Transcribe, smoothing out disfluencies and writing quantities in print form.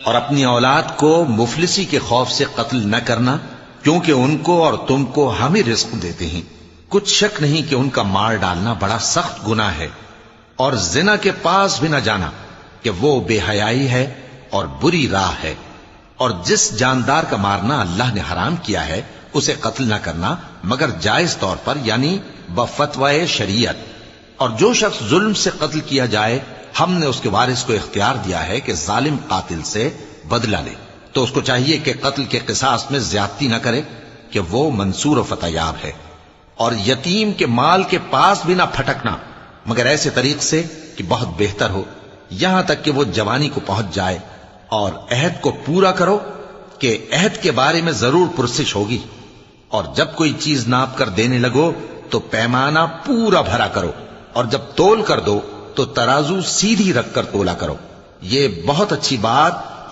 اور اپنی اولاد کو مفلسی کے خوف سے قتل نہ کرنا، کیونکہ ان کو اور تم کو ہم ہی رزق دیتے ہیں۔ کچھ شک نہیں کہ ان کا مار ڈالنا بڑا سخت گناہ ہے، اور زنا کے پاس بھی نہ جانا کہ وہ بے حیائی ہے اور بری راہ ہے۔ اور جس جاندار کا مارنا اللہ نے حرام کیا ہے اسے قتل نہ کرنا مگر جائز طور پر، یعنی بفتوائے شریعت۔ اور جو شخص ظلم سے قتل کیا جائے، ہم نے اس کے وارث کو اختیار دیا ہے کہ ظالم قاتل سے بدلہ لے، تو اس کو چاہیے کہ قتل کے قصاص میں زیادتی نہ کرے، کہ وہ منصور و فتح یاب ہے۔ اور یتیم کے مال کے پاس بھی نہ پھٹکنا مگر ایسے طریق سے کہ بہت بہتر ہو، یہاں تک کہ وہ جوانی کو پہنچ جائے۔ اور عہد کو پورا کرو کہ عہد کے بارے میں ضرور پرسش ہوگی۔ اور جب کوئی چیز ناپ کر دینے لگو تو پیمانہ پورا بھرا کرو، اور جب تول کر دو تو ترازو سیدھی رکھ کر تولا کرو۔ یہ بہت اچھی بات